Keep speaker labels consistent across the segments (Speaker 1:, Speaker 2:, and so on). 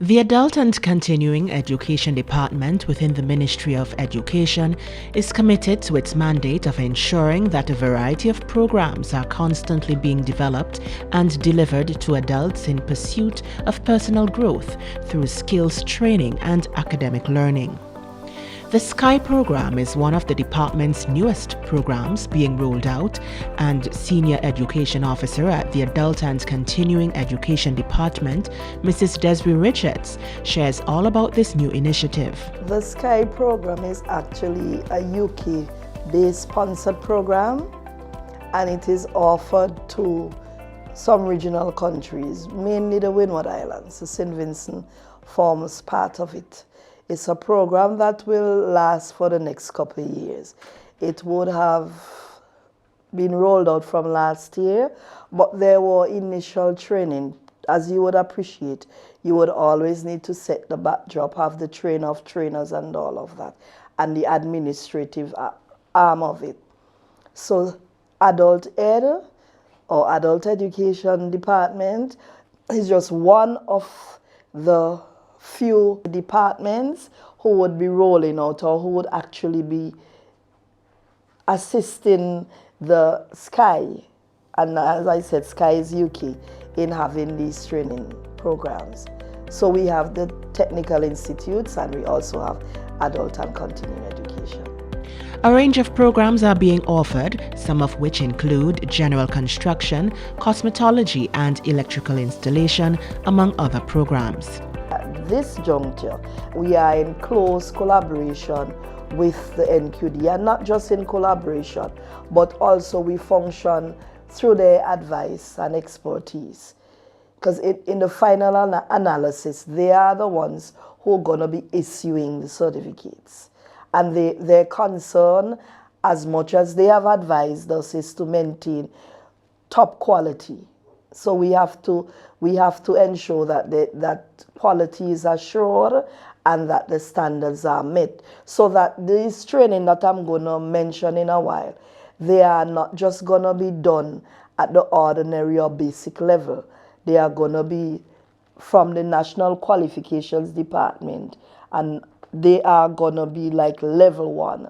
Speaker 1: The Adult and Continuing Education Department within the Ministry of Education is committed to its mandate of ensuring that a variety of programs are constantly being developed and delivered to adults in pursuit of personal growth through skills training and academic learning. The SKY program is one of the department's newest programs being rolled out, and Senior Education Officer at the Adult and Continuing Education Department, Mrs Desrie Richards, shares all about this new initiative.
Speaker 2: The SKY program is actually a UK-based sponsored program, and it is offered to some regional countries, mainly the Windward Islands. So St. Vincent forms part of it. It's a program that will last for the next couple of years. It would have been rolled out from last year, but there were initial training. As you would appreciate, you would always need to set the backdrop, have the trainer of trainers and all of that, and the administrative arm of it. So Adult Ed or Adult Education Department is just one of the few departments who would be rolling out or who would actually be assisting the SKY, and as I said, SKY is UK, in having these training programs. So we have the technical institutes and we also have adult and continuing education.
Speaker 1: A range of programs are being offered, some of which include general construction, cosmetology and electrical installation, among other programs.
Speaker 2: At this juncture, we are in close collaboration with the NQD, and not just in collaboration, but also we function through their advice and expertise. Because in the final analysis, they are the ones who are going to be issuing the certificates. And their concern, as much as they have advised us, is to maintain top quality. So we have to ensure that that quality is assured and that the standards are met. So that this training that I'm going to mention in a while, they are not just going to be done at the ordinary or basic level. They are going to be from the National Qualifications Department, and they are going to be like level 1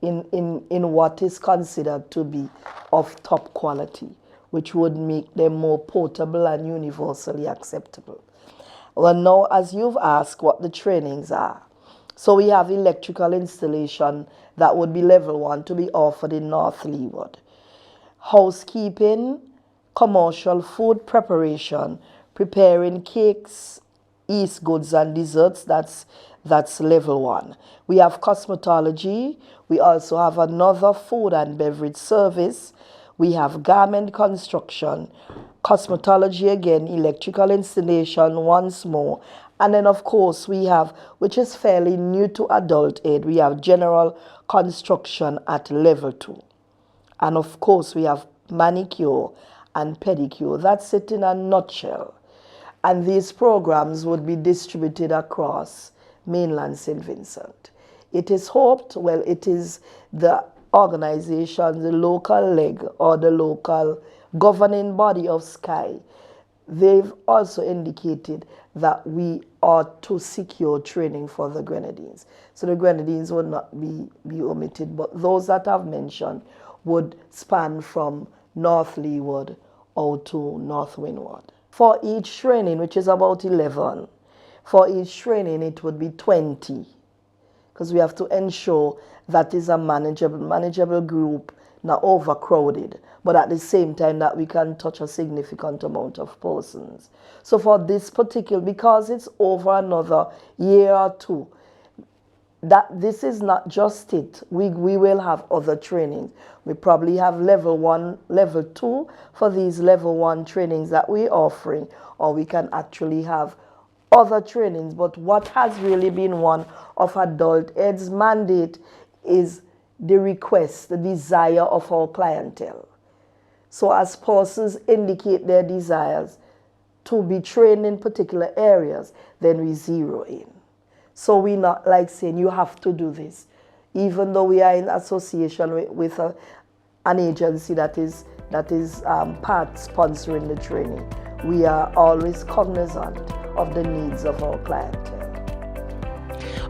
Speaker 2: in what is considered to be of top quality, which would make them more portable and universally acceptable. Well, now, as you've asked what the trainings are, so we have electrical installation that would be level 1 to be offered in North Leeward. Housekeeping, commercial food preparation, preparing cakes, yeast goods and desserts, that's level 1. We have cosmetology. We also have another food and beverage service. We have garment construction, cosmetology again, electrical installation once more. And then of course we have, which is fairly new to adult ed, we have general construction at level 2. And of course we have manicure and pedicure. That's it in a nutshell. And these programs would be distributed across mainland St. Vincent. It is hoped, well, it is the organization, the local leg or the local governing body of SKY. They've also indicated that we ought to secure training for the Grenadines. So the Grenadines would not be omitted, but those that I've mentioned would span from North Leeward out to North Windward. For each training, which is about 11, for each training it would be 20, because we have to ensure that is a manageable group, not overcrowded, but at the same time that we can touch a significant amount of persons. So for this particular, because it's over another year or two, that this is not just it. We will have other trainings. We probably have level 1, level 2 for these level 1 trainings that we're offering, or we can actually have other trainings. But what has really been one of Adult Ed's mandate is the request, the desire of our clientele. So as persons indicate their desires to be trained in particular areas, then we zero in. So we're not like saying you have to do this. Even though we are in association with an agency that is part sponsoring the training, we are always cognizant of the needs of our clientele.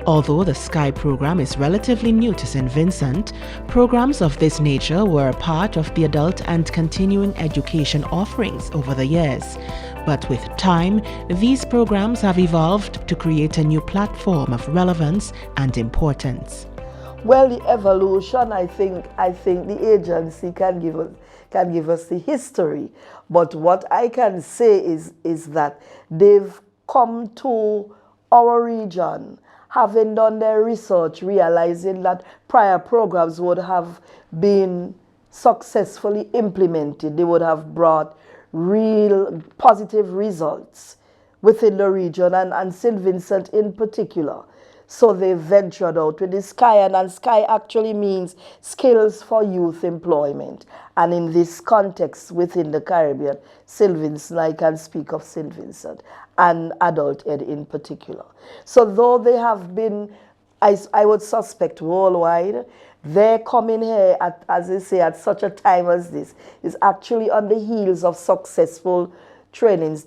Speaker 1: Although the SKY program is relatively new to St. Vincent, programs of this nature were a part of the adult and continuing education offerings over the years. But with time, these programs have evolved to create a new platform of relevance and importance.
Speaker 2: Well, the evolution, I think the agency can give us the history. But what I can say is that they've come to our region, having done their research, realizing that prior programs would have been successfully implemented. They would have brought real positive results within the region and St. Vincent in particular. So they ventured out with the SKY, and SKY actually means Skills for Youth Employment. And in this context within the Caribbean, St. Vincent, I can speak of St. Vincent and adult ed in particular. So though they have been, I would suspect worldwide, their coming here, as they say, at such a time as this, is actually on the heels of successful training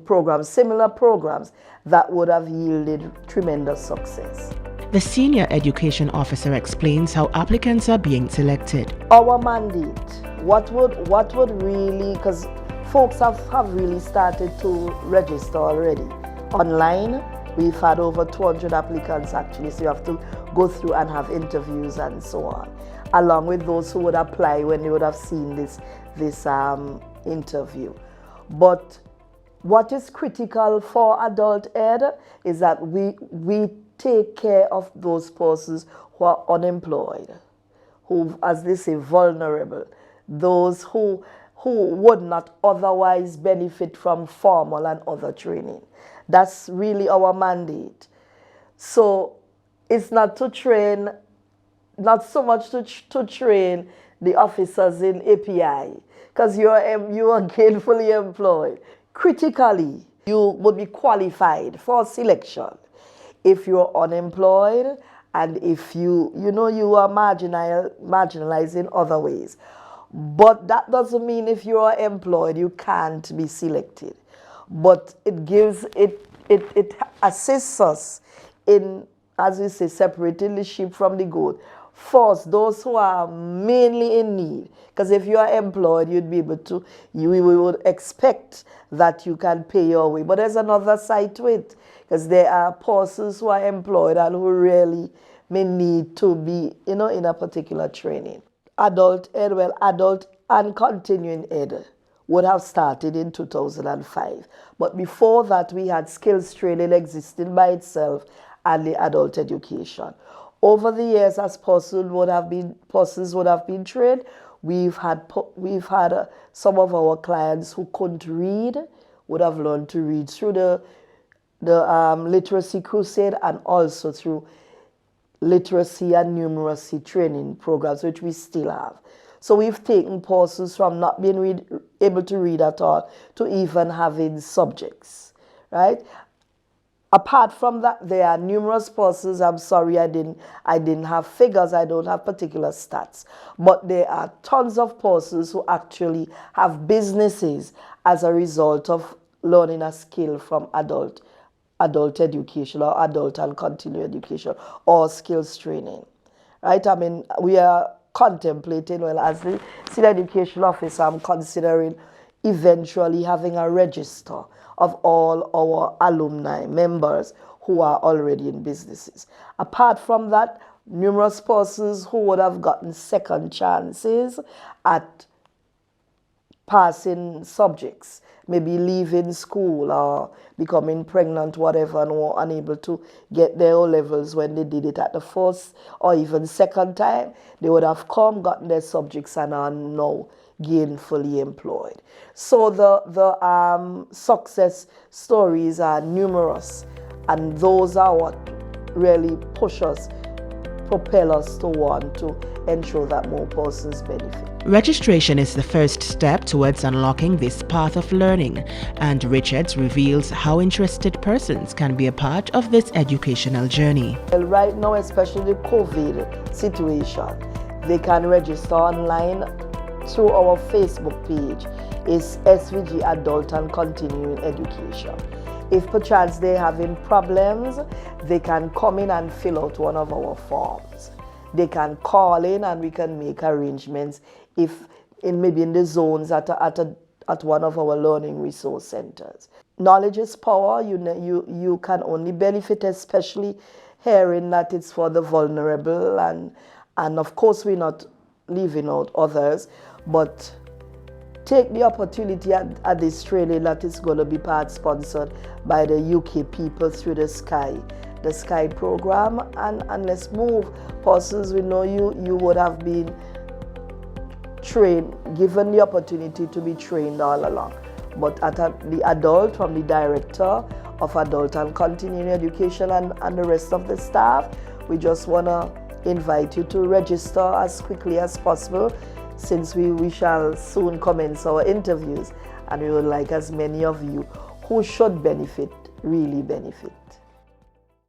Speaker 2: programs, similar programs that would have yielded tremendous success.
Speaker 1: The Senior Education Officer explains how applicants are being selected.
Speaker 2: Our mandate, what would really, because folks have really started to register already. Online, we've had over 200 applicants actually, so you have to go through and have interviews and so on, along with those who would apply when they would have seen this interview. But what is critical for adult ed is that we take care of those persons who are unemployed, who, as they say, vulnerable, those who would not otherwise benefit from formal and other training. That's really our mandate. So it's not to train, not so much to train the officers in API, because you are gainfully employed. Critically, you would be qualified for selection if you're unemployed and if you are marginalized in other ways. But that doesn't mean if you are employed, you can't be selected. But it assists us in, as we say, separating the sheep from the goat. First, those who are mainly in need, because if you are employed, you'd be able to, we would expect that you can pay your way. But there's another side to it, because there are persons who are employed and who really may need to be, in a particular training. Adult ed, adult and continuing ed would have started in 2005. But before that, we had skills training existing by itself and the adult education. Over the years, as persons would have been trained, we've had some of our clients who couldn't read would have learned to read through the literacy crusade and also through literacy and numeracy training programs, which we still have. So we've taken persons from not being able to read at all to even having subjects, right? Apart from that, there are numerous persons. I'm sorry, I didn't have figures. I don't have particular stats. But there are tons of persons who actually have businesses as a result of learning a skill from adult education or adult and continuing education or skills training, right? I mean, we are contemplating, well, as the senior education officer, I'm considering eventually having a register of all our alumni members who are already in businesses. Apart from that, numerous persons who would have gotten second chances at passing subjects, maybe leaving school or becoming pregnant, whatever, and were unable to get their O-levels when they did it at the first or even second time, they would have gotten their subjects and are now gainfully employed. So the success stories are numerous, and those are what really propel us to want to ensure that more persons benefit.
Speaker 1: Registration is the first step towards unlocking this path of learning, and Richards reveals how interested persons can be a part of this educational journey.
Speaker 2: Well, right now, especially the COVID situation, they can register online through our Facebook page. It's SVG Adult and Continuing Education. If perchance they're having problems, they can come in and fill out one of our forms. They can call in and we can make arrangements if maybe in the zones at one of our learning resource centers. Knowledge is power. You can only benefit, especially hearing that it's for the vulnerable, and of course we're not leaving out others, but take the opportunity at this training that is going to be part sponsored by the UK people through the Sky program, and let's move. Persons, we know you would have been trained, given the opportunity to be trained all along. But the adult, from the director of adult and continuing education and the rest of the staff, we just want to invite you to register as quickly as possible, since we shall soon commence our interviews, and we would like as many of you who should benefit, really benefit.